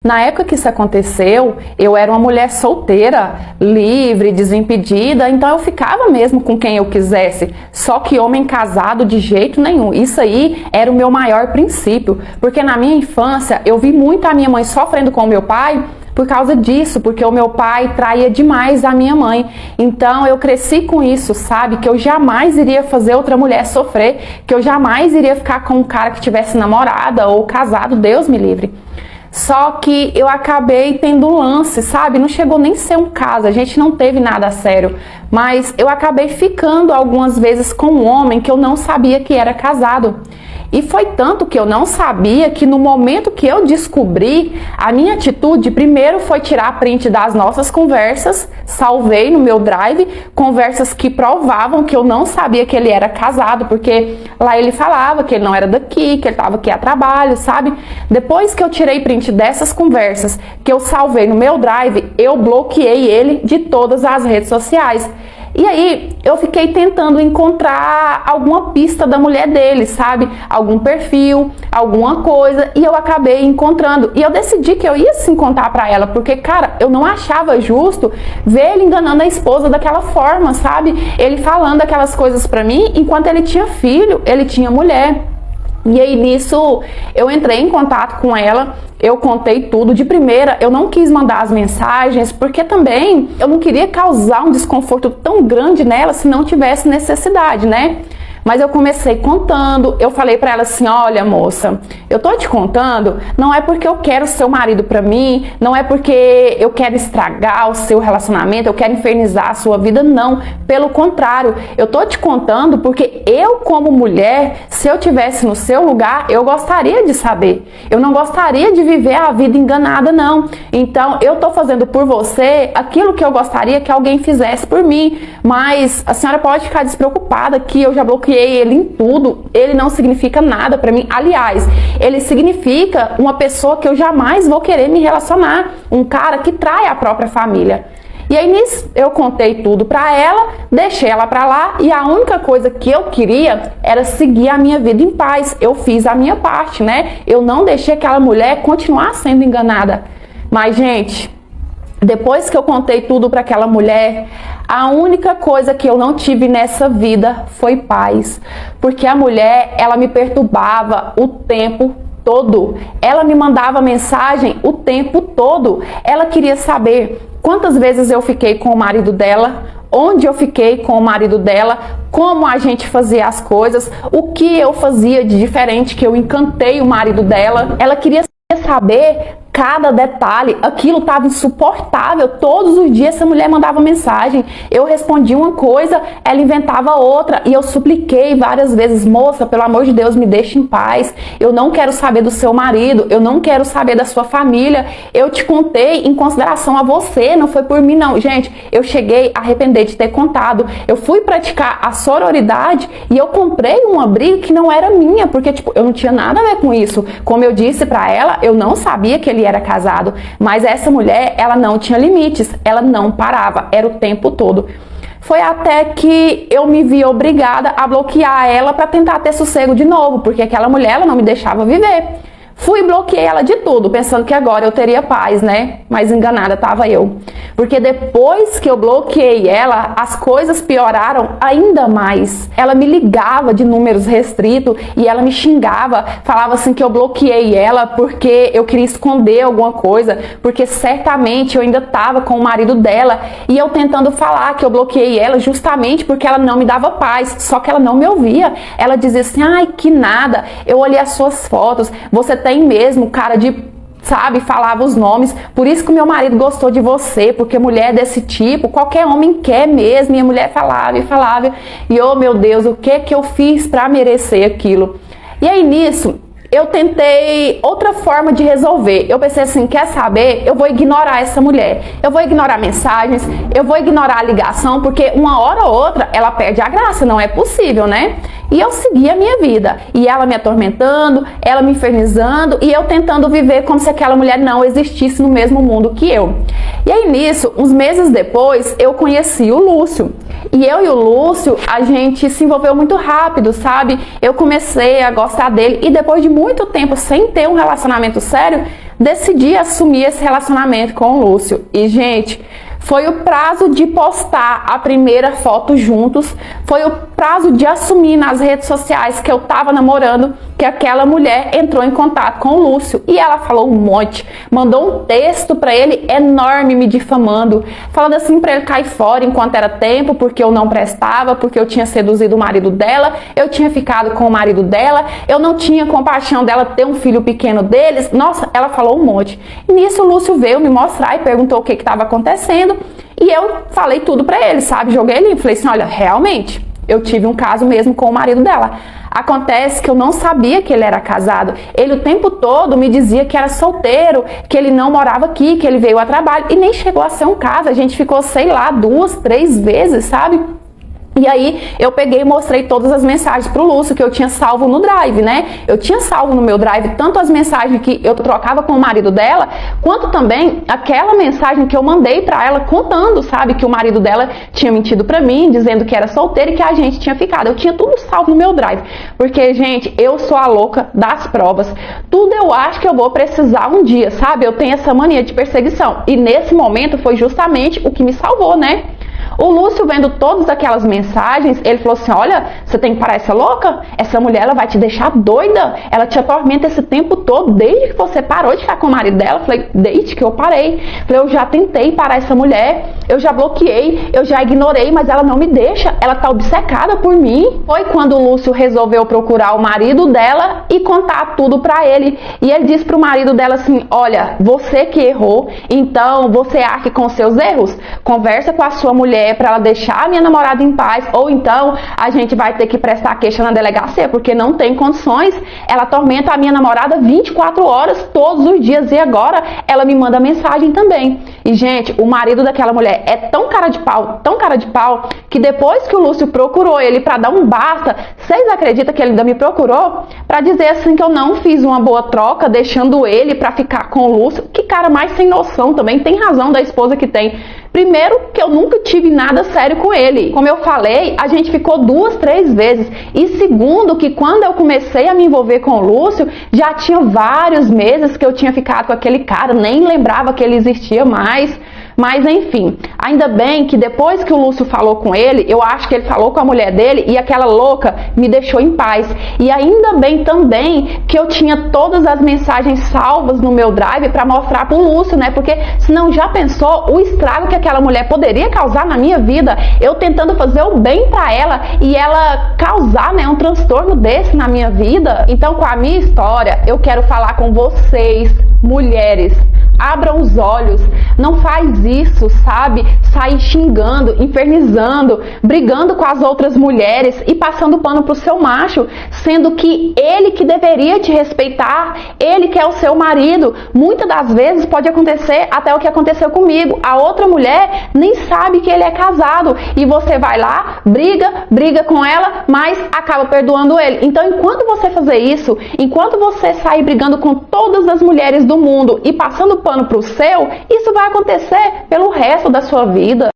Na época que isso aconteceu, eu era uma mulher solteira, livre, desimpedida, então eu ficava mesmo com quem eu quisesse. Só que homem casado de jeito nenhum. Isso aí era o meu maior princípio, porque na minha infância eu vi muito a minha mãe sofrendo com o meu pai por causa disso, porque o meu pai traía demais a minha mãe. Então eu cresci com isso, sabe? Que eu jamais iria fazer outra mulher sofrer, que eu jamais iria ficar com um cara que tivesse namorada ou casado, Deus me livre. Só que eu acabei tendo um lance, sabe? Não chegou nem a ser um caso, a gente não teve nada sério. Mas eu acabei ficando algumas vezes com um homem que eu não sabia que era casado. E foi tanto que eu não sabia que no momento que eu descobri, a minha atitude primeiro foi tirar print das nossas conversas, salvei no meu drive, conversas que provavam que eu não sabia que ele era casado, porque lá ele falava que ele não era daqui, que ele estava aqui a trabalho, sabe? Depois que eu tirei print dessas conversas, que eu salvei no meu drive, eu bloqueei ele de todas as redes sociais. E aí, eu fiquei tentando encontrar alguma pista da mulher dele, sabe? Algum perfil, alguma coisa, e eu acabei encontrando. E eu decidi que eu ia sim contar pra ela, porque, cara, eu não achava justo ver ele enganando a esposa daquela forma, sabe? Ele falando aquelas coisas pra mim, enquanto ele tinha filho, ele tinha mulher. E aí nisso eu entrei em contato com ela, eu contei tudo. De primeira eu não quis mandar as mensagens, porque também eu não queria causar um desconforto tão grande nela se não tivesse necessidade, né? Mas eu comecei contando, eu falei pra ela assim: olha, moça, eu tô te contando, não é porque eu quero seu marido pra mim, não é porque eu quero estragar o seu relacionamento, eu quero infernizar a sua vida, não. Pelo contrário, eu tô te contando porque eu, como mulher, se eu tivesse no seu lugar, eu gostaria de saber. Eu não gostaria de viver a vida enganada, não. Então, eu tô fazendo por você aquilo que eu gostaria que alguém fizesse por mim. Mas a senhora pode ficar despreocupada que eu já bloqueei ele em tudo, ele não significa nada pra mim. Aliás, ele significa uma pessoa que eu jamais vou querer me relacionar, um cara que trai a própria família. E aí nisso eu contei tudo pra ela, deixei ela pra lá, e a única coisa que eu queria era seguir a minha vida em paz. Eu fiz a minha parte, né? Eu não deixei aquela mulher continuar sendo enganada. Mas, gente, depois que eu contei tudo para aquela mulher, a única coisa que eu não tive nessa vida foi paz. Porque a mulher, ela me perturbava o tempo todo. Ela me mandava mensagem o tempo todo. Ela queria saber quantas vezes eu fiquei com o marido dela, onde eu fiquei com o marido dela, como a gente fazia as coisas, o que eu fazia de diferente que eu encantei o marido dela. Ela queria saber cada detalhe. Aquilo estava insuportável. Todos os dias essa mulher mandava mensagem, eu respondia uma coisa, ela inventava outra, e eu supliquei várias vezes: moça, pelo amor de Deus, me deixe em paz, eu não quero saber do seu marido, eu não quero saber da sua família, eu te contei em consideração a você, não foi por mim não. Gente, eu cheguei a arrepender de ter contado. Eu fui praticar a sororidade e eu comprei uma briga que não era minha, porque tipo, eu não tinha nada a ver com isso. Como eu disse pra ela, eu não sabia que ele era casado, mas essa mulher, ela não tinha limites, ela não parava, era o tempo todo. Foi até que eu me vi obrigada a bloquear ela para tentar ter sossego de novo, porque aquela mulher, ela não me deixava viver. Fui e bloqueei ela de tudo, pensando que agora eu teria paz, né? Mas enganada estava eu. Porque depois que eu bloqueei ela, as coisas pioraram ainda mais. Ela me ligava de números restritos e ela me xingava, falava assim que eu bloqueei ela porque eu queria esconder alguma coisa, porque certamente eu ainda estava com o marido dela, e eu tentando falar que eu bloqueei ela justamente porque ela não me dava paz, só que ela não me ouvia. Ela dizia assim: ai, que nada, eu olhei as suas fotos, você tem mesmo cara de, sabe, falava os nomes, por isso que o meu marido gostou de você, porque mulher desse tipo, qualquer homem quer mesmo. E a mulher falava e falava, e oh meu Deus, o que que eu fiz para merecer aquilo? E aí nisso, eu tentei outra forma de resolver. Eu pensei assim: quer saber? Eu vou ignorar essa mulher. Eu vou ignorar mensagens, eu vou ignorar a ligação, porque uma hora ou outra ela perde a graça, não é possível, né? E eu segui a minha vida. E ela me atormentando, ela me infernizando, e eu tentando viver como se aquela mulher não existisse no mesmo mundo que eu. E aí nisso, uns meses depois, eu conheci o Lúcio. E eu e o Lúcio, a gente se envolveu muito rápido, sabe? Eu comecei a gostar dele, e depois de muito tempo sem ter um relacionamento sério, decidi assumir esse relacionamento com o Lúcio. E, gente, foi o prazo de postar a primeira foto juntos, foi o prazo de assumir nas redes sociais que eu tava namorando, que aquela mulher entrou em contato com o Lúcio. E ela falou um monte, mandou um texto pra ele enorme me difamando, falando assim pra ele cair fora enquanto era tempo, porque eu não prestava, porque eu tinha seduzido o marido dela, eu tinha ficado com o marido dela, eu não tinha compaixão dela ter um filho pequeno deles. Nossa, ela falou um monte. E nisso o Lúcio veio me mostrar e perguntou o que estava acontecendo. E eu falei tudo pra ele, sabe? Joguei ele e falei assim, olha, realmente, eu tive um caso mesmo com o marido dela. Acontece que eu não sabia que ele era casado. Ele o tempo todo me dizia que era solteiro, que ele não morava aqui, que ele veio a trabalho. E nem chegou a ser um caso. A gente ficou, sei lá, 2, 3 vezes, sabe? E aí eu peguei e mostrei todas as mensagens pro Lúcio que eu tinha salvo no Drive, né? Eu tinha salvo no meu Drive tanto as mensagens que eu trocava com o marido dela, quanto também aquela mensagem que eu mandei pra ela contando, sabe? Que o marido dela tinha mentido pra mim, dizendo que era solteiro e que a gente tinha ficado. Eu tinha tudo salvo no meu Drive. Porque, gente, eu sou a louca das provas. Tudo eu acho que eu vou precisar um dia, sabe? Eu tenho essa mania de perseguição. E nesse momento foi justamente o que me salvou, né? O Lúcio, vendo todas aquelas mensagens, ele falou assim, olha, você tem que parar essa louca? Essa mulher, ela vai te deixar doida. Ela te atormenta esse tempo todo, desde que você parou de ficar com o marido dela. Eu falei, desde que eu parei. Eu falei, eu já tentei parar essa mulher, eu já bloqueei, eu já ignorei, mas ela não me deixa. Ela tá obcecada por mim. Foi quando o Lúcio resolveu procurar o marido dela e contar tudo pra ele. E ele disse pro marido dela assim, olha, você que errou, então você arque com seus erros. Conversa com a sua mulher para ela deixar a minha namorada em paz, ou então a gente vai ter que prestar queixa na delegacia, porque não tem condições. Ela atormenta a minha namorada 24 horas, todos os dias, e agora ela me manda mensagem também. E, gente, o marido daquela mulher é tão cara de pau, que depois que o Lúcio procurou ele para dar um basta, vocês acreditam que ele ainda me procurou para dizer assim que eu não fiz uma boa troca, deixando ele para ficar com o Lúcio? Que cara mais sem noção também, tem razão da esposa que tem. Primeiro, que eu nunca tive nada sério com ele. Como eu falei, a gente ficou 2, 3 vezes. E segundo, que quando eu comecei a me envolver com o Lúcio, já tinha vários meses que eu tinha ficado com aquele cara, nem lembrava que ele existia mais. Mas enfim, ainda bem que depois que o Lúcio falou com ele, eu acho que ele falou com a mulher dele e aquela louca me deixou em paz. E ainda bem também que eu tinha todas as mensagens salvas no meu Drive para mostrar pro Lúcio, né? Porque senão já pensou o estrago que aquela mulher poderia causar na minha vida, eu tentando fazer o bem para ela e ela causar, né, um transtorno desse na minha vida. Então, com a minha história, eu quero falar com vocês, mulheres. Abram os olhos, não faz isso, sabe? Sair xingando, infernizando, brigando com as outras mulheres e passando pano pro seu macho, sendo que ele que deveria te respeitar, ele que é o seu marido. Muitas das vezes pode acontecer até o que aconteceu comigo. A outra mulher nem sabe que ele é casado e você vai lá, briga com ela, mas acaba perdoando ele. Então, enquanto você fazer isso, enquanto você sair brigando com todas as mulheres do mundo e passando pano pro seu, isso vai acontecer pelo resto da sua vida.